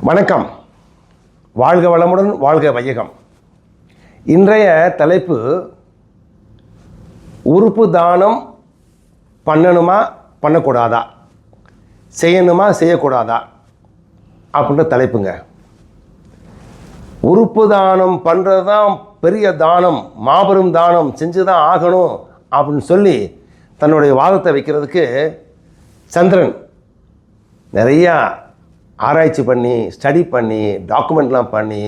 வணக்கம். வாழ்க வளமுடன், வாழ்க வையகம். இன்றைய தலைப்பு உறுப்பு தானம் பண்ணணுமா பண்ணக்கூடாதா, செய்யணுமா செய்யக்கூடாதா அப்படின்ற தலைப்புங்க. உறுப்பு தானம் பண்ணுறது தான் பெரிய தானம், மாபெரும் தானம், செஞ்சு தான் ஆகணும் அப்படின்னு சொல்லி தன்னுடைய வாதத்தை வைக்கிறதுக்கு சந்திரன் நிறையா ஆராய்ச்சி பண்ணி, ஸ்டடி பண்ணி, டாக்குமெண்ட்லாம் பண்ணி,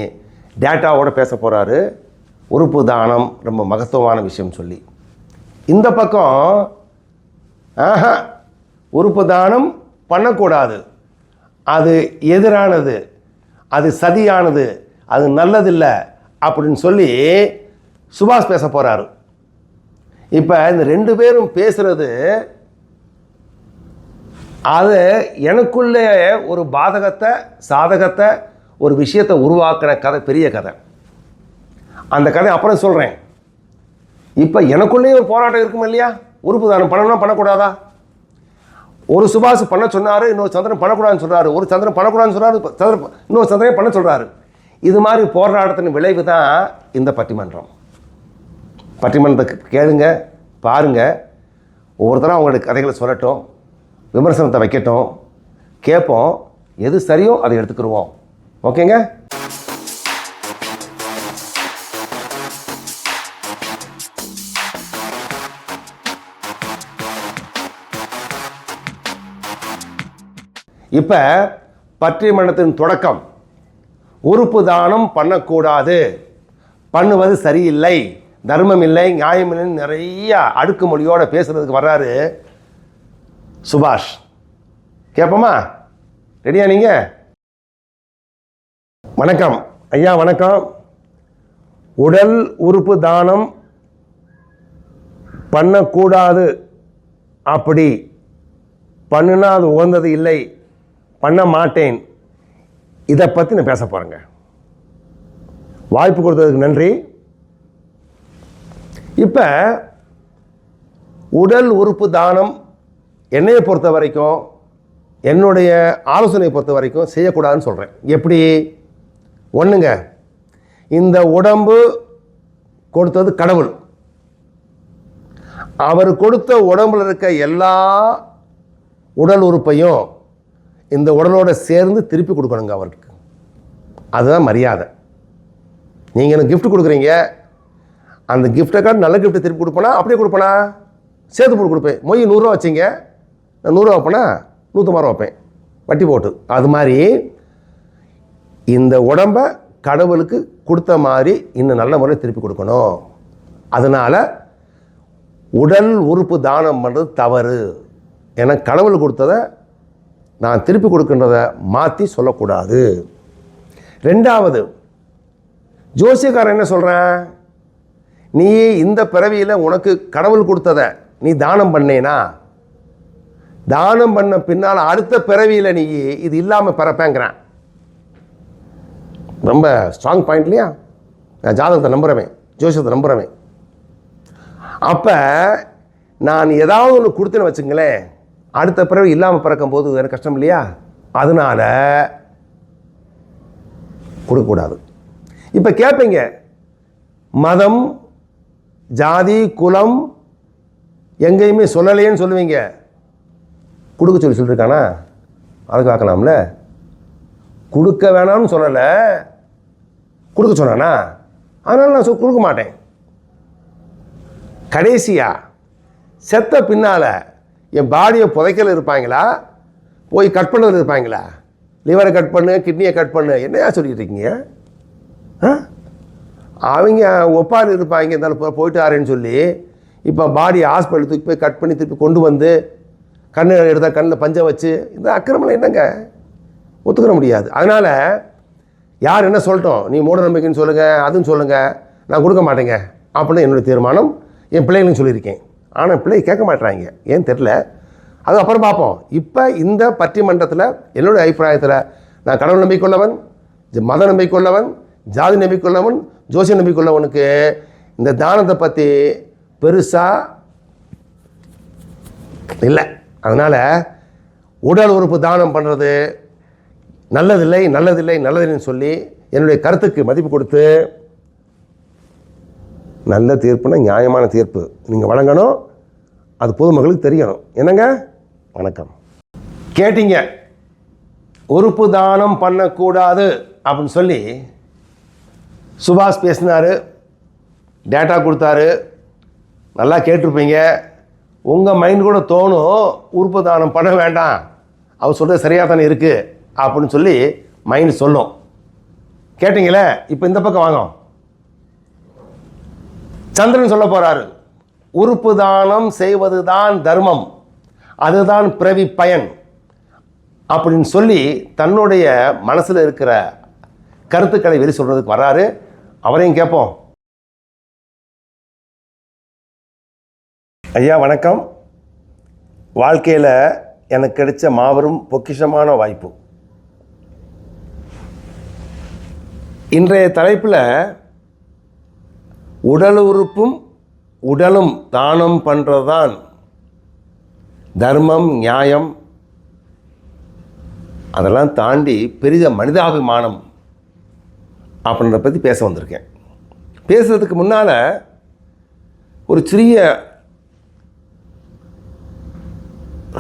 டேட்டாவோடு பேச போகிறாரு. உறுப்பு தானம் ரொம்ப மகத்துவமான விஷயம் சொல்லி, இந்த பக்கம் உறுப்பு தானம் பண்ணக்கூடாது, அது எதிரானது, அது சதியானது, அது நல்லதில்லை அப்படின்னு சொல்லி சுபாஷ் பேச போகிறாரு. இப்போ இந்த ரெண்டு பேரும் பேசுகிறது அது எனக்குள்ளே ஒரு பாதகத்தை சாதகத்தை ஒரு விஷயத்தை உருவாக்குற கதை, பெரிய கதை. அந்த கதை அப்புறம் சொல்கிறேன். இப்போ எனக்குள்ளேயே ஒரு போராட்டம் இருக்கும் இல்லையா? உறுப்பு தானம் பண்ணணும்னா பண்ணக்கூடாதா? ஒரு சுபாஷ் பண்ண சொன்னார், இன்னொரு சந்திரன் பண்ணக்கூடாதுன்னு சொல்கிறாரு. ஒரு சந்திரன் பண்ணக்கூடாதுன்னு சொல்கிறாரு, இன்னொரு சந்திரன் பண்ண சொல்கிறாரு. இது மாதிரி போராட்டத்தின் விளைவு தான் இந்த பட்டிமன்றம். பட்டிமன்றத்தை கேளுங்க, பாருங்கள். ஒவ்வொருத்தரும் அவங்களுடைய கதைகளை சொல்லட்டும், விமர்சனத்தை வைக்கட்டும், கேட்போம். எது சரியோ அதை எடுத்துக்கிடுவோம். ஓகேங்க. இப்போ பட்டிமன்றத்தின் தொடக்கம், உறுப்பு தானம் பண்ணக்கூடாது, பண்ணுவது சரியில்லை, தர்மம் இல்லை, நியாயம் இல்லைன்னு நிறைய அடுக்குமொழியோடு பேசுகிறதுக்கு வர்றாரு சுபாஷ். கேட்போமா? ரெடியா நீங்கள்? வணக்கம் ஐயா. வணக்கம். உடல் உறுப்பு தானம் பண்ணக்கூடாது, அப்படி பண்ணுனா அது உகந்தது இல்லை, பண்ண மாட்டேன், இதை பற்றி நான் பேச போகிறேங்க. வாய்ப்பு கொடுத்ததுக்கு நன்றி. இப்போ உடல் உறுப்பு தானம் என்னையை பொறுத்த வரைக்கும், என்னுடைய ஆலோசனையை பொறுத்த வரைக்கும் செய்யக்கூடாதுன்னு சொல்கிறேன். எப்படி? ஒன்றுங்க, இந்த உடம்பு கொடுத்தது கடவுள். அவர் கொடுத்த உடம்புல இருக்க எல்லா உடல் உறுப்பையும் இந்த உடலோடு சேர்ந்து திருப்பி கொடுக்கணுங்க அவருக்கு. அதுதான் மரியாதை. நீங்கள் எனக்கு கிஃப்ட் கொடுக்குறீங்க, அந்த கிஃப்டை கார்டு நல்ல கிஃப்ட்டை திருப்பி கொடுப்பேனா அப்படியே கொடுப்பேனா? சேர்த்து போட்டு கொடுப்பேன். மொய் 100 ரூபா வச்சிங்க, நான் 100 ரூபா வைப்பேனா 150 ரூபா வைப்பேன் வட்டி போட்டு. அது மாதிரி இந்த உடம்பை கடவுளுக்கு கொடுத்த மாதிரி இன்னும் நல்ல முறையில் திருப்பி கொடுக்கணும். அதனால் உடல் உறுப்பு தானம் பண்ணுறது தவறு. ஏன்னா கடவுள் கொடுத்ததை நான் திருப்பி கொடுக்கின்றதை மாற்றி சொல்லக்கூடாது. ரெண்டாவது, ஜோசியக்காரன் என்ன சொல்கிறேன், நீ இந்த பிறவியில் உனக்கு கடவுள் கொடுத்ததை நீ தானம் பண்ணேனா, தானம் பண்ண பின்னால் அடுத்த பிறவியில் நீ இது இல்லாமல் பிறப்பேங்கிறான். ரொம்ப ஸ்ட்ராங் பாயிண்ட் இல்லையா? நான் ஜாதகத்தை நம்புகிறவன், ஜோசியத்தை நம்புகிறவன். அப்போ நான் ஏதாவது ஒன்று கொடுத்தேன்னு வச்சுங்களேன், அடுத்த பிறவி இல்லாமல் பிறக்கும் போது எனக்கு கஷ்டம் இல்லையா? அதனால் கொடுக்கக்கூடாது. இப்போ கேட்பீங்க, மதம் ஜாதி குலம் எங்கேயுமே சொல்லலையேன்னு சொல்லுவீங்க. கொடுக்க சொல்லியிருக்கானா? அதை பார்க்கலாம்ல. கொடுக்க வேணாம்னு சொல்லலை, கொடுக்க சொன்னானா? அதனால் நான் கொடுக்க மாட்டேன். கடைசியாக செத்த பின்னால் என் பாடியை புதைக்கல இருப்பாங்களா, போய் கட் பண்ணதில் இருப்பாங்களா? லிவரை கட் பண்ணு, கிட்னியை கட் பண்ணு, என்னையா சொல்லிட்டு இருக்கீங்க? அவங்க ஒப்பாரி இருப்பாங்க, இருந்தாலும் போயிட்டு ஆறேன்னு சொல்லி இப்போ பாடியை ஹாஸ்பிட்டல் தூக்கி போய் கட் பண்ணி திருப்பி கொண்டு வந்து கண்ணை எடுத்தால் கண்ணில் பஞ்சம் வச்சு, இந்த அக்கிரமம் என்னங்க ஒத்துக்கிற முடியாது. அதனால் யார் என்ன சொல்லட்டும், நீ மூட நம்பிக்கைன்னு சொல்லுங்கள், அதுன்னு சொல்லுங்கள், நான் கொடுக்க மாட்டேங்க அப்படின்னு என்னுடைய தீர்மானம். என் பிள்ளைகளும் சொல்லியிருக்கேன். ஆனால் பிள்ளை கேட்க மாட்டேறாங்க, ஏன் தெரில. அது அப்புறம் பார்ப்போம். இப்போ இந்த பட்டிமன்றத்தில் என்னுடைய அபிப்பிராயத்தில் நான் கடவுள் நம்பிக்கொள்ளவன், மத நம்பிக்கொள்ளவன், ஜாதி நம்பிக்கொள்ளவன், ஜோசிய நம்பிக்கொள்ளவனுக்கு இந்த தானத்தை பற்றி பெருசாக இல்லை. அதனால் உடல் உறுப்பு தானம் பண்ணுறது நல்லதில்லை நல்லதில்லை நல்லதில்லைன்னு சொல்லி என்னுடைய கருத்துக்கு மதிப்பு கொடுத்து நல்ல தீர்ப்புனா நியாயமான தீர்ப்பு நீங்கள் வழங்கணும். அது பொதுமக்களுக்கு தெரியணும். என்னங்க, வணக்கம். கேட்டீங்க, உறுப்பு தானம் பண்ணக்கூடாது அப்படின்னு சொல்லி சுபாஷ் பேசினார், டேட்டா கொடுத்தாரு. நல்லா கேட்டிருப்பீங்க. உங்கள் மைண்ட் கூட தோணும் உறுப்பு தானம் பண்ண வேண்டாம், அவர் சொல்கிறது சரியாக தானே இருக்குது அப்படின்னு சொல்லி மைண்ட் சொல்லும். கேட்டீங்களே, இப்போ இந்த பக்கம் வாங்க. சந்திரன் சொல்ல போகிறாரு, உறுப்பு தானம் செய்வது தான் தர்மம், அதுதான் பிறவி பயன் அப்படின்னு சொல்லி தன்னுடைய மனசில் இருக்கிற கருத்துக்களை வெளி சொல்கிறதுக்கு வர்றாரு. அவரையும் கேட்போம். ஐயா வணக்கம். வாழ்க்கையில் எனக்கு கிடைச்ச மாபெரும் பொக்கிஷமான வாய்ப்பு. இன்றைய தலைப்பில் உடல் உறுப்பும் உடலும் தானம் பண்ணுறது தான் தர்மம், நியாயம், அதெல்லாம் தாண்டி பெரிய மனிதாபிமானம் அப்படின்றத பற்றி பேச வந்திருக்கேன். பேசுகிறதுக்கு முன்னால் ஒரு சிறிய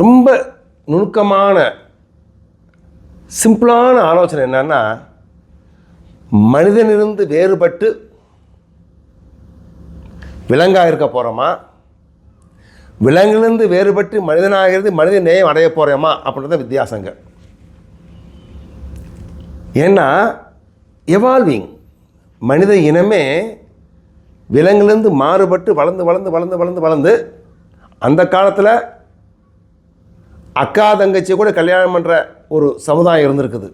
ரொம்ப நுணுக்கமான சிம்பிளான ஆலோசனை என்னன்னா, மனிதனிலிருந்து வேறுபட்டு விலங்காக இருக்க போகிறோமா, விலங்கிலிருந்து வேறுபட்டு மனிதனாக இருந்து மனித நேயம் அடைய போகிறோமா அப்படின்றத வித்தியாசங்க. ஏன்னா எவால்விங் மனித இனமே விலங்கிலிருந்து மாறுபட்டு வளர்ந்து வளர்ந்து வளர்ந்து வளர்ந்து வளர்ந்து அந்த காலத்தில் அக்கா தங்கச்சி கூட கல்யாணம் பண்ணுற ஒரு சமுதாயம் இருந்திருக்குது.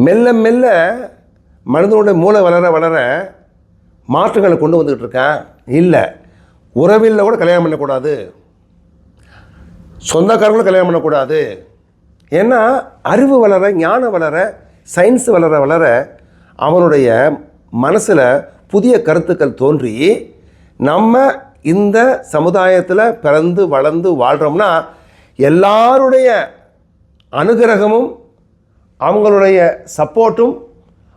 மெல்ல மெல்ல மனிதனுடைய மூளை வளர வளர மாற்றங்களை கொண்டு வந்துக்கிட்டு இருக்கேன். இல்லை, உறவில் கூட கல்யாணம் பண்ணக்கூடாது, சொந்தக்காரங்களும் கல்யாணம் பண்ணக்கூடாது. ஏன்னா அறிவு வளர, ஞானம் வளர, சயின்ஸ் வளர வளர அவனுடைய மனசில் புதிய கருத்துக்கள் தோன்றி நம்ம இந்த சமுதாயத்தில் பிறந்து வளர்ந்து வாழ்கிறோம்னா எல்லாருடைய அனுகிரகமும் அவங்களுடைய சப்போர்ட்டும்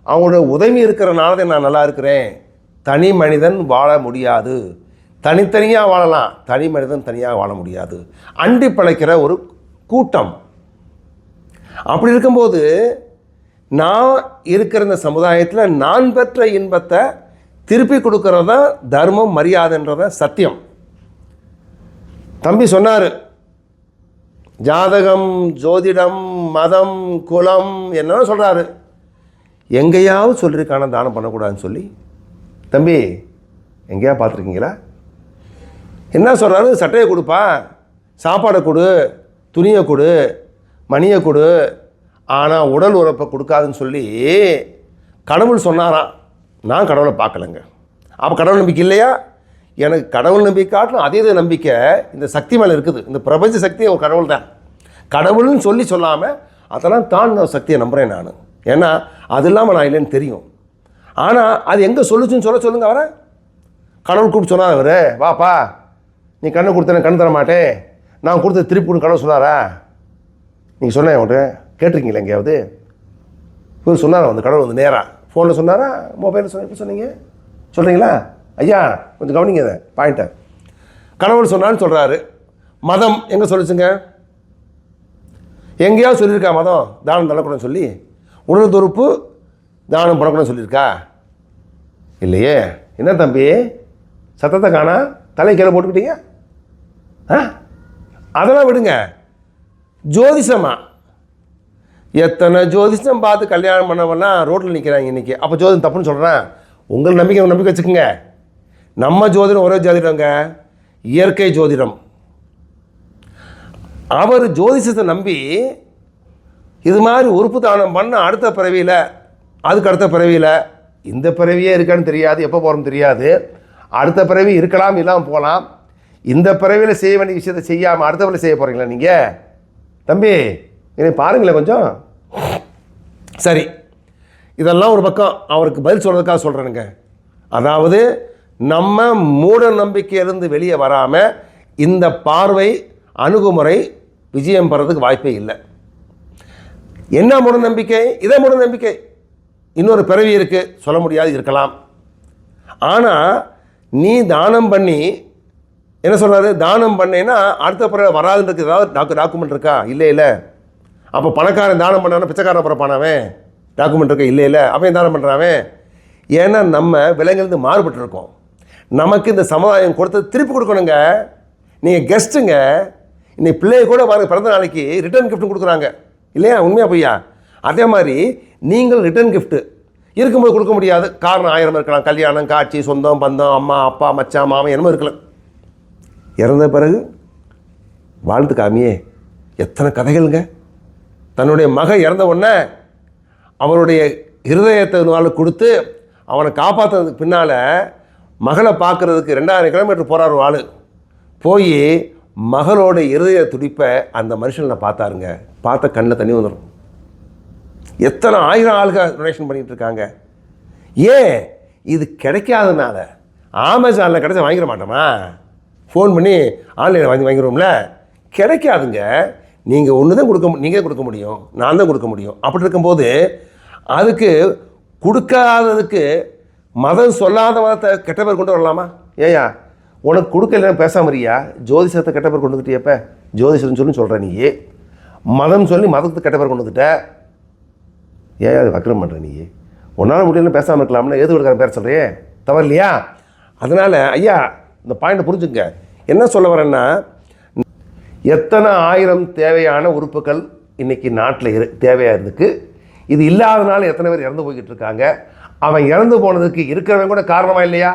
அவங்களோட உதவி இருக்கிறனால தான் நான் நல்லா இருக்கிறேன். தனி மனிதன் வாழ முடியாது, தனித்தனியாக வாழலாம், தனி மனிதன் தனியாக வாழ முடியாது. அண்டி பிழைக்கிற ஒரு கூட்டம். அப்படி இருக்கும்போது நான் இருக்கிற இந்த சமுதாயத்தில் நான் பெற்ற இன்பத்தை திருப்பி கொடுக்கறது தான் தர்மம், மரியாதைன்றத சத்தியம். தம்பி சொன்னார், ஜாதகம், ஜோதிடம், மதம், குலம் என்னன்னு சொல்கிறாரு. எங்கேயாவது சொல்லியிருக்கான தானம் பண்ணக்கூடாதுன்னு சொல்லி. தம்பி எங்கேயா பார்த்துருக்கீங்களா? என்ன சொல்கிறாரு? சட்டையை கொடுப்பா, சாப்பாடை கொடு, துணியை கொடு, மணியை கொடு, ஆனால் உடல் உறப்பை கொடுக்காதுன்னு சொல்லி கடவுள் சொன்னாராம். நான் கடவுளை பார்க்கலைங்க. அப்போ கடவுள் நம்பிக்கை இல்லையா? எனக்கு கடவுள் நம்பிக்கை காட்டணும் அதே நம்பிக்கை இந்த சக்தி மேலே இருக்குது. இந்த பிரபஞ்ச சக்தி ஒரு கடவுள் தான். கடவுள்னு சொல்லி சொல்லாமல் அதெல்லாம் தான் சக்தியை நம்புகிறேன் நான். ஏன்னா அது இல்லாமல் நான் இல்லைன்னு தெரியும். ஆனால் அது எங்கே சொல்லுச்சுன்னு சொல்லுங்க. அவரை கடவுள் கூப்பிட்டு சொன்னார். அவர் வாப்பா, நீ கண்ணை கொடுத்தேன், கண் தர மாட்டேன், நான் கொடுத்த திருப்பி கொடுன்னு கடவுள் சொன்னாரா? நீங்கள் சொன்னேன் அவன்கிட்ட கேட்டிருக்கீங்களா எங்கேயாவது? இவர் சொன்னாரா? வந்து கடவுள் வந்து நேராக ஃபோனில் சொன்னாரா, மொபைலில் சொன்ன? எப்படி சொன்னீங்க சொல்கிறீங்களா? ஐயா கொஞ்சம் கவனிங்க இதை பாயிண்ட்டை. கடவுள் சொன்னான்னு சொல்கிறாரு. மதம் எங்கே சொல்லிச்சுங்க? எங்கேயாவது சொல்லியிருக்கா மதம் தானம் தரக்கூடாதுன்னு சொல்லி? உடல் துறுப்பு தானம் பண்ணக்கூடாதுன்னு சொல்லியிருக்கா? இல்லையே. என்ன தம்பி சத்தத்தை காணா, தலை கீழே போட்டுக்கிட்டீங்க? அதெல்லாம் விடுங்க. ஜோதிஷமா எத்தனை ஜோதிஷம் பார்த்து கல்யாணம் பண்ணவெல்லாம் ரோட்டில் நிற்கிறாங்க இன்றைக்கி. அப்போ ஜோதிடம் தப்புன்னு சொல்கிறேன். உங்கள் நம்பிக்கை வச்சுக்கோங்க. நம்ம ஜோதிடம் ஒரே ஜோதிடங்க, இயற்கை ஜோதிடம். அவர் ஜோதிஷத்தை நம்பி இது மாதிரி உறுப்பு தானம் பண்ண அடுத்த பிறவியில், அதுக்கு அடுத்த பிறவியில், இந்த பிறவியே இருக்கான்னு தெரியாது, எப்போ போகிறோம் தெரியாது, அடுத்த பிறவி இருக்கலாம் இல்லாமல் போகலாம். இந்த பிறவியில் செய்ய வேண்டிய விஷயத்தை செய்யாமல் அடுத்த பிறவியில் செய்ய போகிறீங்களா நீங்கள்? தம்பி என்னை பாருங்களேன் கொஞ்சம். சரி, இதெல்லாம் ஒரு பக்கம் அவருக்கு பதில் சொல்கிறதுக்காக சொல்கிறேனுங்க. அதாவது நம்ம மூட நம்பிக்கையிலிருந்து வெளியே வராமல் இந்த பார்வை அணுகுமுறை விஜயம் பெறதுக்கு வாய்ப்பே இல்லை. என்ன மூட நம்பிக்கை? இதே மூட நம்பிக்கை. இன்னொரு பிறவி இருக்குது, சொல்ல முடியாது, இருக்கலாம். ஆனால் நீ தானம் பண்ணி என்ன சொல்கிறாரு, தானம் பண்ணேன்னா அடுத்த பிறகு வராதுன்றதுக்கு ஏதாவது டாக்குமெண்ட் இருக்கா? இல்லை. அப்போ பணக்காரன் தானம் பண்ணானா பிச்சைக்காரன் பிறப்பானவன்? டாக்குமெண்ட் இருக்கா? இல்லை. அவன் தானம் பண்ணுறாவன். ஏன்னா நம்ம விலங்கிலிருந்து மாறுபட்டுருக்கோம். நமக்கு இந்த சமுதாயம் கொடுத்தது திருப்பி கொடுக்கணுங்க. நீங்கள் கெஸ்ட்டுங்க. இன்னைக்கு பிள்ளைய கூட பாருங்கள், பிறந்த நாளைக்கு ரிட்டர்ன் கிஃப்ட் கொடுக்குறாங்க இல்லையா? உண்மையாக பொய்யா? அதே மாதிரி நீங்கள் ரிட்டர்ன் கிஃப்ட்டு இருக்கும்போது கொடுக்க முடியாது. காரணம் 1000 இருக்கலாம். கல்யாணம், காட்சி, சொந்தம், பந்தம், அம்மா, அப்பா, மச்சான், மாமன், என்னமோ இருக்கலாம். இறந்த பிறகு வாழ்த்து காமியே எத்தனை கதைகளுங்க. தன்னுடைய மகன் இறந்த உடனே அவருடைய இருதயத்தை நாள் கொடுத்து அவனை காப்பாற்றுறதுக்கு பின்னால் மகளை பார்க்குறதுக்கு 2000 கிலோமீட்டர் போகிறார் ஆள். போய் மகளோட இருதய துடிப்பை அந்த மனுஷனை பார்த்தாருங்க. பார்த்த கண்ணில் தண்ணி வந்துடும். எத்தனை 1000 ஆளுங்க டொனேஷன் பண்ணிகிட்டு இருக்காங்க. ஏன்? இது கிடைக்காதனால. அமேசானில் கிடைச்சா வாங்கிட மாட்டோமா? ஃபோன் பண்ணி ஆன்லைனில் வாங்கிடுவோம்ல. கிடைக்காதுங்க. நீங்கள் ஒன்று தான் நீங்கள் கொடுக்க முடியும், நான் தான் கொடுக்க முடியும். அப்படி இருக்கும்போது அதுக்கு கொடுக்காததுக்கு மதம் சொல்லாத மதத்தை கெட்ட பேர் கொண்டு வரலாமா? ஏயா உனக்கு கொடுக்கலன்னு பேசாமறியா? ஜோதிஷத்தை கெட்ட பேர் கொண்டு வந்துட்டியப்ப, ஜோதிஷம் சொல்லி சொல்கிற நீ. மதம் சொல்லி மதத்துக்கு கெட்ட பேர் கொண்டு வந்துட்ட. ஏன் அது வக்கரம் பண்ணுற நீ? உன்னால் முடியலன்னு பேசாமல் இருக்கலாம்னா எது கொடுக்குற பேர் சொல்கிறியே? தவறு இல்லையா? அதனால் ஐயா இந்த பாயிண்ட்டை புரிஞ்சுங்க. என்ன சொல்ல வரேன்னா, எத்தனை 1000 தேவையான உறுப்புகள் இன்றைக்கி நாட்டில் தேவையாக இருக்குது. இது இல்லாதனால எத்தனை பேர் இறந்து போய்கிட்டு இருக்காங்க. அவன் இறந்து போனதுக்கு இருக்கிறவன் கூட காரணமாக இல்லையா?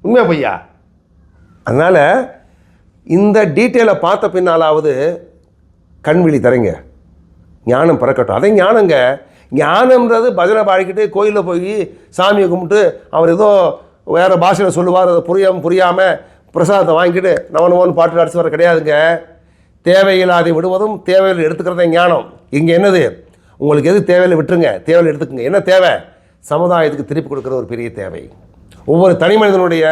உண்மையாக பொய்யா? அதனால் இந்த டீட்டெயிலை பார்த்த பின்னாலாவது கண்விழி தரங்க, ஞானம் பிறக்கட்டும். அதே ஞானங்க. ஞானம்ன்றது பஜனை பாடிக்கிட்டு கோயிலில் போய் சாமியை கும்பிட்டு அவர் ஏதோ வேறு பாஷையில் சொல்லுவார், அதை புரியாமல் பிரசாதத்தை வாங்கிட்டு நவனவன் பாட்டு அடிச்சு வர கிடையாதுங்க. தேவையில்லாதை விடுவதும் தேவையில் எடுத்துக்கிறதே ஞானம். இங்கே என்னது? உங்களுக்கு எது தேவையில் விட்டுருங்க, தேவையில் எடுத்துக்கங்க. என்ன தேவை? சமுதாயத்துக்கு திருப்பி கொடுக்குற ஒரு பெரிய தேவை. ஒவ்வொரு தனி மனிதனுடைய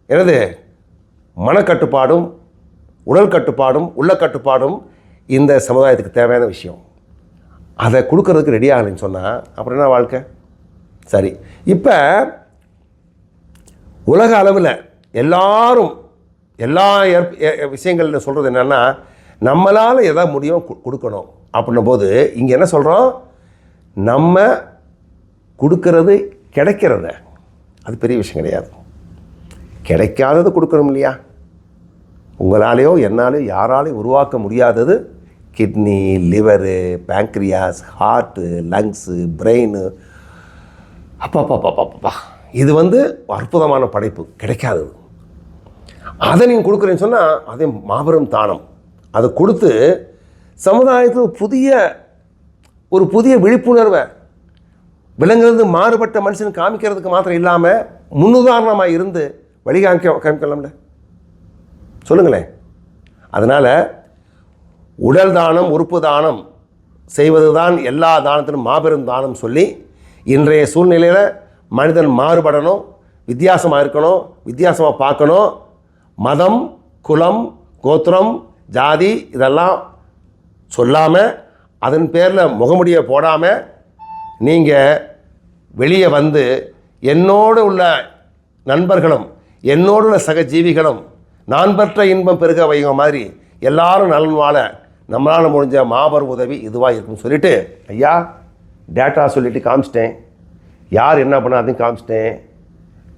என்னது மனக்கட்டுப்பாடும் உடல் கட்டுப்பாடும் உள்ள கட்டுப்பாடும் இந்த சமுதாயத்துக்கு தேவையான விஷயம். அதை கொடுக்கறதுக்கு ரெடி ஆகலைன்னு சொன்னால் அப்புறம் என்ன வாழ்க்கை? சரி, இப்போ உலக அளவில் எல்லாரும் எல்லா விஷயங்களில் சொல்கிறது என்னென்னா, நம்மளால் எதை முடியும் கொடுக்கணும் அப்படின்னும் போது இங்கே என்ன சொல்கிறோம்? நம்ம கொடுக்கறது கிடைக்கிறத, அது பெரிய விஷயம் கிடையாது. கிடைக்காதது கொடுக்கணும் இல்லையா? உங்களாலேயோ என்னாலேயோ யாராலையும் உருவாக்க முடியாதது kidney, liver, pancreas, heart, lungs, brain. அப்பா இது அற்புதமான படைப்பு, கிடைக்காதது. அதை நீங்கள் கொடுக்குறேன்னு சொன்னால் அதே மாபெரும் தானம். அதை கொடுத்து சமுதாயத்தில் ஒரு புதிய விழிப்புணர்வை விலங்குலேருந்து மாறுபட்ட மனுஷனுக்கு காமிக்கிறதுக்கு மாத்திரம் இல்லாமல் முன்னுதாரணமாக இருந்து வழி காமிக்கலாம்ல. சொல்லுங்களேன். அதனால் உடல் தானம், உறுப்பு தானம் செய்வது தான் எல்லா தானத்திலும் மாபெரும் தானம் சொல்லி, இன்றைய சூழ்நிலையில் மனிதன் மாறுபடணும், வித்தியாசமாக இருக்கணும், வித்தியாசமாக பார்க்கணும். மதம், குலம், கோத்திரம், ஜாதி இதெல்லாம் சொல்லாமல், அதன் பேரில் முகமுடியை போடாமல் நீங்கள் வெளியே வந்து என்னோடு உள்ள நண்பர்களும் என்னோடு உள்ள சகஜீவிகளும் நான் பெற்ற இன்பம் பெருக வைங்க மாதிரி எல்லாரும் நலன் வாழ நம்மளால் முடிஞ்ச மாபெரும் உதவி இதுவாக இருக்குன்னு சொல்லிவிட்டு, ஐயா டேட்டா சொல்லிவிட்டு காமிச்சிட்டேன், யார் என்ன பண்ணாதையும் காமிச்சிட்டேன்,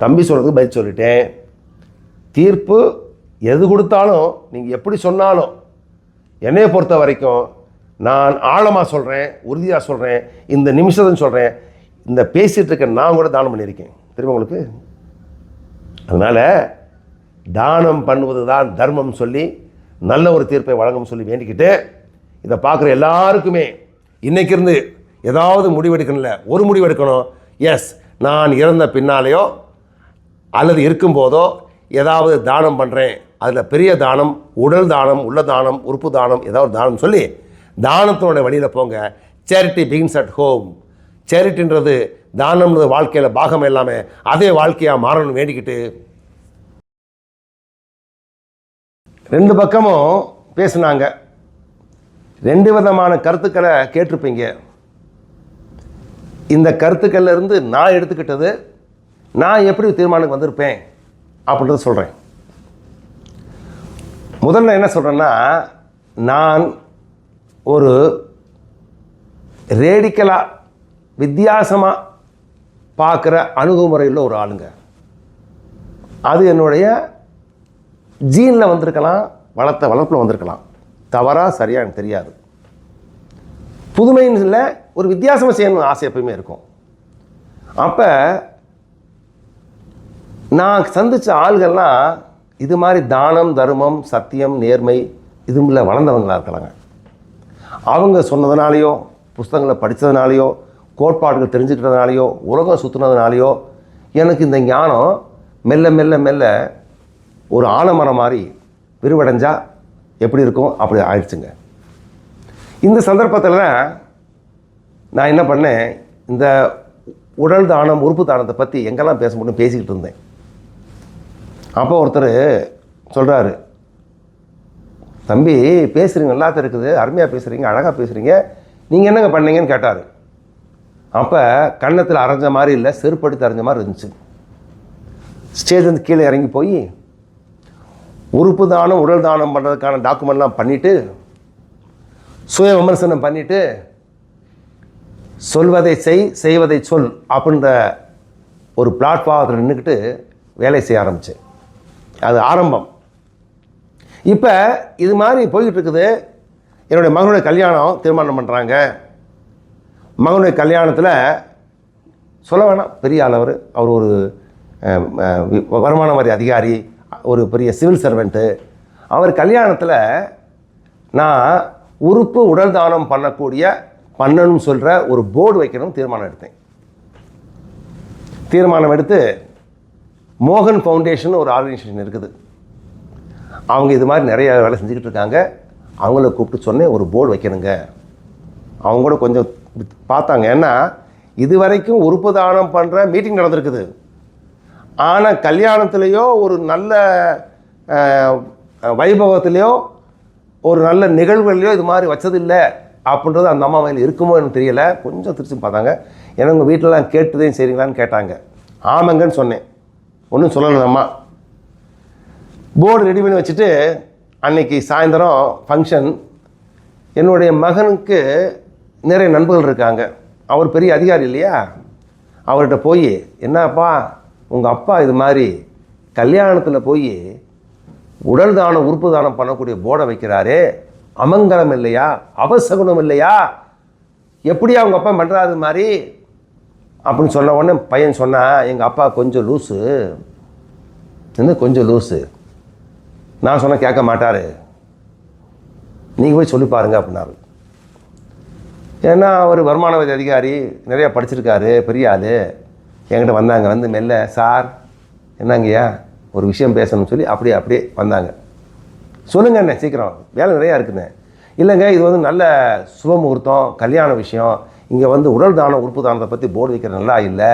தம்பி சொல்கிறதுக்கு பதில் சொல்லிட்டேன். தீர்ப்பு எது கொடுத்தாலும் நீங்கள் எப்படி சொன்னாலும் என்னையை பொறுத்த வரைக்கும் நான் ஆழமாக சொல்கிறேன், உறுதியாக சொல்கிறேன், இந்த நிமிஷத்துன்னு சொல்கிறேன். இந்த பேசிகிட்டு இருக்க நான் கூட தானம் பண்ணியிருக்கேன் தெரியுமா உங்களுக்கு? அதனால் தானம் பண்ணுவது தான் தர்மம் சொல்லி நல்ல ஒரு தீர்ப்பை வழங்கும் சொல்லி வேண்டிக்கிட்டு, இதை பார்க்குற எல்லாருக்குமே இன்றைக்கி இருந்து ஏதாவது முடிவெடுக்கணும்ல, ஒரு முடிவு எடுக்கணும். எஸ், நான் இறந்த பின்னாலேயோ அல்லது இருக்கும்போதோ ஏதாவது தானம் பண்ணுறேன். அதில் பெரிய தானம் உடல் தானம், உள்ள தானம், உறுப்பு தானம், ஏதாவது தானம் சொல்லி தானத்தோட வழியில் போங்க. Charity begins at home. சேரிட்டின்றது தானம்ன்றது வாழ்க்கையில் பாகம் எல்லாமே அதே வாழ்க்கையாக மாறணும்னு வேண்டிக்கிட்டு, ரெண்டு பக்கமும் பேசுனாங்க. 2 விதமான கருத்துக்களை கேட்டிருப்பீங்க. இந்த கருத்துக்கள்ல இருந்து நான் எடுத்துக்கிட்டது, நான் எப்படி தீர்மானத்துக்கு வந்திருப்பேன் அப்படின்றத சொல்கிறேன். முதல்ல என்ன சொல்கிறேன்னா, நான் ஒரு ரேடிக்கலாக வித்தியாசமாக பார்க்குற அணுகுமுறையில் ஒரு ஆளுங்க. அது என்னுடைய ஜீனில் வந்திருக்கலாம், வளர்ப்பில் வந்திருக்கலாம். தவறாக சரியாக எனக்கு தெரியாது. புதுமைன்னு இல்லை, ஒரு வித்தியாசமாக செய்யணும்னு ஆசை எப்பயுமே இருக்கும். அப்போ நான் சந்தித்த ஆள்கள்லாம் இது மாதிரி தானம், தர்மம், சத்தியம், நேர்மை இதுல வளர்ந்தவங்களாக இருக்கலாங்க. அவங்க சொன்னதுனாலையோ, புஸ்தகங்களை படித்ததுனாலையோ, கோட்பாடுகள் தெரிஞ்சுக்கிட்டதுனாலையோ, உலகம் சுற்றுனதுனாலையோ எனக்கு இந்த ஞானம் மெல்ல மெல்ல மெல்ல ஒரு ஆலமரம் மாதிரி விரிவடைஞ்சா எப்படி இருக்கும் அப்படி ஆயிடுச்சுங்க. இந்த சந்தர்ப்பத்தில் நான் என்ன பண்ணேன், இந்த உடல் தானம், உறுப்பு தானத்தை பற்றி எங்கெல்லாம் பேச முடியும் பேசிக்கிட்டு இருந்தேன். அப்போ ஒருத்தர் சொல்கிறாரு, தம்பி பேசுகிறீங்க, நல்லா தான் இருக்குது, அருமையாக பேசுகிறீங்க, அழகாக பேசுகிறீங்க, நீங்கள் என்னங்க பண்ணீங்கன்னு கேட்டார். அப்போ கன்னத்தில் அரைஞ்ச மாதிரி இல்லை, செருப்படுத்தி அரைஞ்ச மாதிரி இருந்துச்சு. ஸ்டேஜ் வந்து கீழே இறங்கி போய் உறுப்பு தானம், உடல் தானம் பண்ணுறதுக்கான டாக்குமெண்ட்லாம் பண்ணிவிட்டு, சுய விமர்சனம் பண்ணிவிட்டு, சொல்வதை செய், செய்வதை சொல் அப்படின்ற ஒரு பிளாட்ஃபார்மில் நின்றுக்கிட்டு வேலை செய்ய ஆரம்பித்தேன். அது ஆரம்பம். இப்போ இது மாதிரி போய்கிட்டு இருக்குது. என்னுடைய மகனுடைய கல்யாணம் தீர்மானம் பண்ணுறாங்க. மகனுடைய கல்யாணத்தில் சொல்ல வேணாம், பெரிய ஆள் அவர் ஒரு வருமான வரி அதிகாரி, ஒரு பெரிய சிவில் சர்வெண்ட்டு. அவர் கல்யாணத்தில் நான் உறுப்பு உடல் தானம் பண்ணணும்னு சொல்கிற ஒரு போர்டு வைக்கணும் தீர்மானம் எடுத்தேன். தீர்மானம் எடுத்து மோகன் ஃபவுண்டேஷன் ஒரு ஆர்கனைசேஷன் இருக்குது, அவங்க இது மாதிரி நிறைய வேலை செஞ்சுக்கிட்டு இருக்காங்க, அவங்கள கூப்பிட்டு சொன்னேன் ஒரு போர்டு வைக்கணுங்க. அவங்க கூட கொஞ்சம் பார்த்தாங்க. ஏன்னா இது வரைக்கும் உறுப்பு தானம் பண்ணுற மீட்டிங் நடந்திருக்குது, ஆனால் கல்யாணத்துலேயோ ஒரு நல்ல வைபவத்துலேயோ ஒரு நல்ல நிகழ்வுகள்லையோ இது மாதிரி வச்சதில்லை அப்படின்றது அந்த அம்மா வயலில் இருக்குமோ எனக்கு தெரியலை. கொஞ்சம் திருச்சி பார்த்தாங்க. ஏன்னா உங்கள் வீட்டிலலாம் கேட்டுதையும் செய்கிறீங்களான்னு கேட்டாங்க. ஆமாங்கன்னு சொன்னேன். ஒன்றும் சொல்லலை அம்மா. போர்டு ரெடி பண்ணி வச்சுட்டு அன்னைக்கு சாயந்தரம் ஃபங்க்ஷன். என்னுடைய மகனுக்கு நிறைய நண்பர்கள் இருக்காங்க, அவர் பெரிய அதிகாரி இல்லையா, அவர்கிட்ட போய் என்னப்பா உங்கள் அப்பா இது மாதிரி கல்யாணத்தில் போய் உடல் தானம் உறுப்பு தானம் பண்ணக்கூடிய போர்டை வைக்கிறாரே, அமங்கலம் இல்லையா, அவசகுணம் இல்லையா, எப்படி அவங்க அப்பா பண்ணுறாரு மாதிரி அப்படின்னு சொன்ன உடனே பையன் சொன்னான், எங்கள் அப்பா கொஞ்சம் லூஸு, இன்னும் கொஞ்சம் லூஸு, நான் சொன்ன கேட்க மாட்டார், நீங்கள் போய் சொல்லி பாருங்க அப்படின்னாரு. ஏன்னா அவர் வருமான வரி அதிகாரி, நிறையா படிச்சிருக்காரு, பெரிய ஆள். என்கிட்ட வந்தாங்க. வந்து மெல்ல, சார் என்னங்கய்யா ஒரு விஷயம் பேசணும்னு சொல்லி அப்படியே வந்தாங்க. சொல்லுங்க என்ன, சீக்கிரம் வேலை நிறையா இருக்குங்க. இல்லைங்க இது வந்து நல்ல சுப முகூர்த்தம், கல்யாண விஷயம், இங்கே வந்து உடல் தானம் உறுப்பு தானத்தை பற்றி போர்டு வைக்கிற நல்லா இல்லை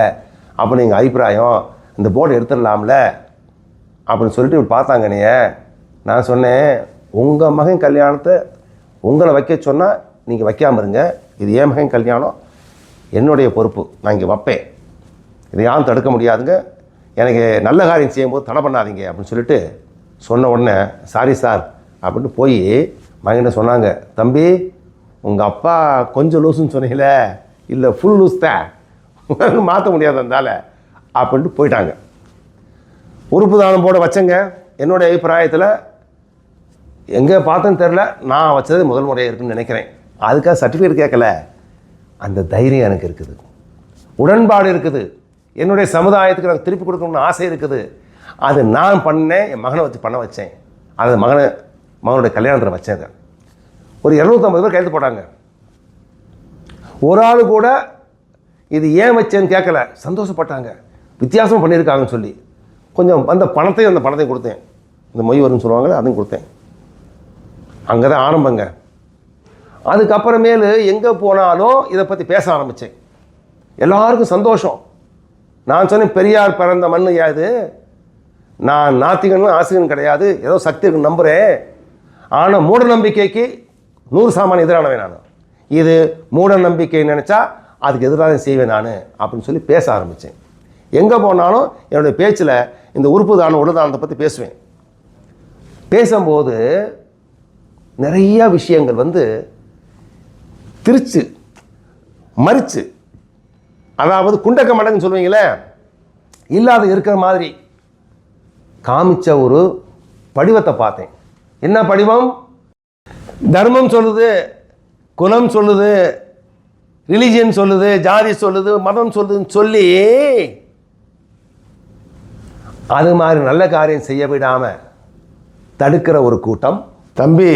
அப்படின்னு எங்கள் அபிப்பிராயம், இந்த போர்டு எடுத்துடலாம்ல அப்படின்னு சொல்லிட்டு இப்படி பார்த்தாங்க. நான் சொன்னேன், உங்கள் மகன் கல்யாணத்தை உங்களை வைக்க சொன்னால் நீங்கள் வைக்காமல் இருங்க, இது என் மகன் கல்யாணம், என்னுடைய பொறுப்பு, நான் இங்கே வைப்பேன், இதை யாரும் தடுக்க முடியாதுங்க, எனக்கு நல்ல காரியம் செய்யும்போது தடை பண்ணாதீங்க அப்படின்னு சொல்லிட்டு சொன்ன உடனே சாரி சார் அப்படின்ட்டு போய் மகன்கிட்ட சொன்னாங்க, தம்பி உங்கள் அப்பா கொஞ்சம் லூஸுன்னு சொன்னீங்கள, இல்லை ஃபுல் லூஸ் தான், மாற்ற முடியாது இருந்தால அப்படின்ட்டு போயிட்டாங்க. உறுப்பு தானம் போட வச்சங்க. என்னுடைய அபிப்பிராயத்தில் எங்கே பார்த்தேன்னு தெரில, நான் வச்சது முதல் முறையாக இருக்குன்னு நினைக்கிறேன். அதுக்காக சர்டிஃபிகேட் கேட்கல, அந்த தைரியம் எனக்கு இருக்குது, உடன்பாடு இருக்குது, என்னுடைய சமுதாயத்துக்கு எனக்கு திருப்பி கொடுக்கணும்னு ஆசை இருக்குது. அது நான் பண்ணேன், என் மகனை வச்சு பண்ண வச்சேன், அது மகனுடைய கல்யாணத்தில் வச்சேன். ஒரு 250 பேர் கையெழுத்து போட்டாங்க. ஒரு ஆள் கூட இது ஏன் வச்சேன்னு கேட்கல, சந்தோஷப்பட்டாங்க, வித்தியாசமாக பண்ணியிருக்காங்கன்னு சொல்லி. கொஞ்சம் அந்த பணத்தையும் கொடுத்தேன், இந்த மொய் வரும்னு சொல்லுவாங்களே அதையும் கொடுத்தேன். அங்கே தான் ஆரம்பங்க. அதுக்கப்புறமேலு எங்கே போனாலும் இதை பற்றி பேச ஆரம்பித்தேன். எல்லாருக்கும் சந்தோஷம். நான் சொன்னேன், பெரியார் பிறந்த மண் யாது, நான் நாத்திகனும் ஆசிரியன் கிடையாது, ஏதோ சக்தி இருக்குன்னு நம்புகிறேன், ஆனால் மூட நம்பிக்கைக்கு 100 சாமான் எதிரானவன் நான். இது மூட நம்பிக்கை நினச்சா அதுக்கு எதிராக செய்வேன் நான் அப்படின்னு சொல்லி பேச ஆரம்பித்தேன். எங்கே போனாலும் என்னுடைய பேச்சில் இந்த உறுப்பு தானம் உடல் தானத்தை பற்றி பேசுவேன். பேசும்போது நிறையா விஷயங்கள் திரிச்சு மறிச்சு, அதாவது குண்டக்க மடங்குன்னு சொல்லுவீங்களே, இல்லாத இருக்கிற மாதிரி காமிச்ச ஒரு படிவத்தை பார்த்தேன். என்ன படிவம்? தர்மம் சொல்லுது, குலம் சொல்லுது, ரிலிஜியன் சொல்லுது, ஜாதி சொல்லுது, மதம் சொல்லுதுன்னு சொல்லி அது மாதிரி நல்ல காரியம் செய்ய விடாமல் தடுக்கிற ஒரு கூட்டம். தம்பி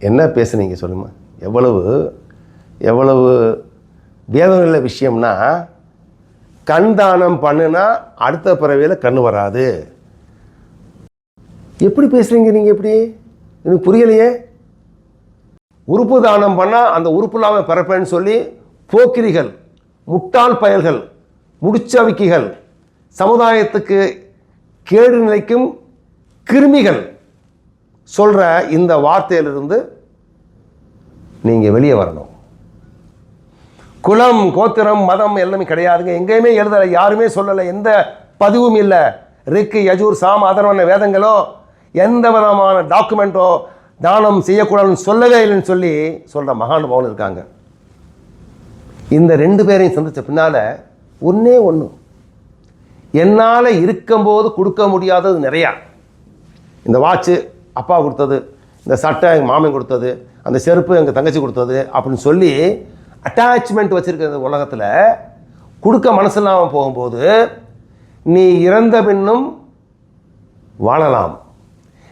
என்ன பேசுனீங்க சொல்லுமா? எவ்வளவு வேதனையுள்ள விஷயம்னா, கண் தானம் பண்ணுனா அடுத்த பிறவியில் கண் வராது. எப்படி பேசுறீங்க நீங்கள்? எப்படி எனக்கு புரியலையே. உறுப்பு தானம் பண்ணால் அந்த உறுப்பு இல்லாமல் பிறப்பேன்னு சொல்லி போக்கிரிகள், முட்டாள் பயல்கள், முடிச்சவிக்கிகள், சமுதாயத்துக்கு கேடு நிலைக்கும் கிருமிகள் சொல்கிற இந்த வார்த்தையிலிருந்து நீங்கள் வெளியே வரணும். குலம், கோத்திரம், மதம் எல்லாமே கிடையாதுங்க. எங்கேயுமே எழுதலை, யாருமே சொல்லலை, எந்த பதிவும் இல்லை. ரிக்கு, யஜூர், சாம, அதர்வன வேதங்களோ எந்த விதமான டாக்குமெண்ட்டோ தானம் செய்யக்கூடாதுன்னு சொல்லவே இல்லைன்னு சொல்லி சொல்கிற மகானுபாவன் இருக்காங்க. இந்த 2 பேரையும் சந்தித்த பின்னால் ஒன்றே ஒன்று, என்னால் இருக்கும்போது கொடுக்க முடியாதது நிறையா. இந்த வாட்சு அப்பா கொடுத்தது, இந்த சட்டை எங்கள் மாமன் கொடுத்தது, அந்த செருப்பு எங்கள் தங்கச்சி கொடுத்தது அப்படின்னு சொல்லி அட்டாச்மெண்ட் வச்சுருக்கிற உலகத்தில் கொடுக்க மனசு இல்லாமல் போகும்போது, நீ இறந்த பின்னும் வாழலாம்,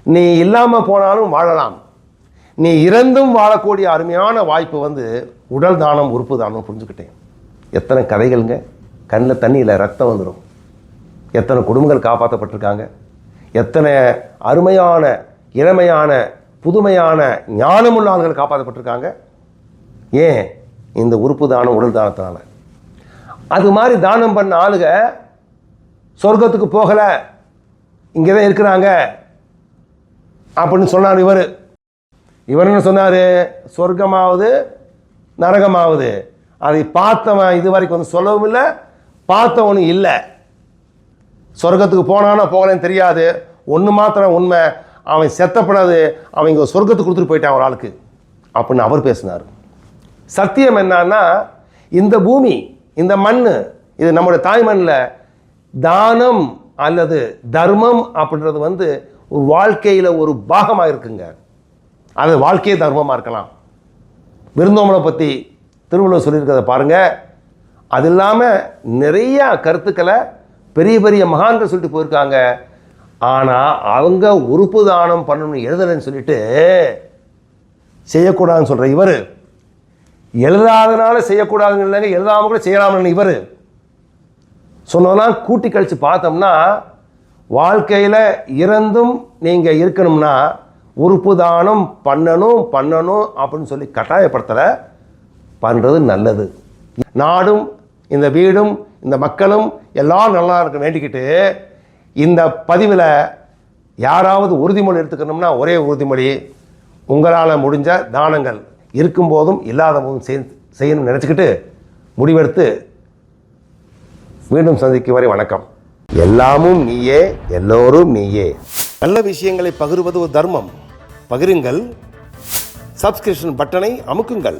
நீ இல்லாமல் போனாலும் வாழலாம், நீ இறந்தும் வாழக்கூடிய அருமையான வாய்ப்பு உடல் தானம், உறுப்பு தானம். புரிஞ்சுக்கிட்டேன். எத்தனை கதைகள்ங்க, கண்ணில் தண்ணியில் ரத்தம் வந்துடும். எத்தனை குடும்பங்கள் காப்பாற்றப்பட்டிருக்காங்க, எத்தனை அருமையான இளமையான புதுமையான ஞானமுள்ள ஆண்கள் காப்பாற்றப்பட்டிருக்காங்க. ஏன்? இந்த உறுப்பு தானம், உடல் தானத்தினால. அது மாதிரி தானம் பண்ண ஆளுக சொர்க்கத்துக்கு போகலை, இங்கே தான் இருக்கிறாங்க அப்படின்னு சொன்னார் இவர். இவர் என்ன சொன்னார்? சொர்க்கமாவது நரகமாவது அதை பார்த்தவன் இது வரைக்கும் சொல்லவும் இல்லை, பார்த்தவனும் இல்லை. சொர்க்கத்துக்கு போனானா போகலன்னு தெரியாது. ஒன்று மாத்திரம் உண்மை, அவன் செத்தப்படாது, அவன் இங்கே சொர்க்கத்துக்கு கொடுத்துட்டு போயிட்டான் ஒரு ஆளுக்கு அப்படின்னு அவர் பேசினார். சத்தியம் என்னன்னா, இந்த பூமி, இந்த மண், இது நம்முடைய தாய் மண்ணில் தானம் அல்லது தர்மம் அப்படின்றது ஒரு வாழ்க்கையில் ஒரு பாகமாக இருக்குங்க. அது வாழ்க்கையே தர்மமாக இருக்கலாம். விருந்தோம்பலை பற்றி திருவள்ளுவர் சொல்லியிருக்கிறத பாருங்கள். அது இல்லாமல் நிறையா கருத்துக்களை பெரிய பெரிய மகான்கள் சொல்லிட்டு போயிருக்காங்க. ஆனால் அவங்க உறுப்பு தானம் பண்ணணும்னு எழுதலைன்னு சொல்லிட்டு செய்யக்கூடாதுன்னு சொல்கிற இவர், எழுதாதனால செய்யக்கூடாதுன்னு இல்லைங்க, எழுதாமல் கூட செய்யலாம்னு இவர் சொன்னதெல்லாம் கூட்டி கழித்து பார்த்தோம்னா, வாழ்க்கையில் இறந்தும் நீங்கள் இருக்கணும்னா உறுப்பு தானம் பண்ணணும் அப்படின்னு சொல்லி கட்டாயப்படுத்தலை, பண்ணுறது நல்லது. நாடும் இந்த வீடும் இந்த மக்களும் எல்லாம் நல்லா இருக்க வேண்டிக்கிட்டு, இந்த பதிவில் யாராவது உறுதிமொழி எடுத்துக்கணும்னா ஒரே உறுதிமொழி, உங்களால் முடிஞ்ச தானங்கள் இருக்கும்போதும் இல்லாத போதும் செய்யணும்னு நினச்சிக்கிட்டு முடிவெடுத்து மீண்டும் சந்திக்கும் வரை வணக்கம். எல்லாமும் நீயே, எல்லோரும் நீயே. நல்ல விஷயங்களை பகிர்வது ஒரு தர்மம். பகிருங்கள். சப்ஸ்கிரிப்ஷன் பட்டனை அமுக்குங்கள்.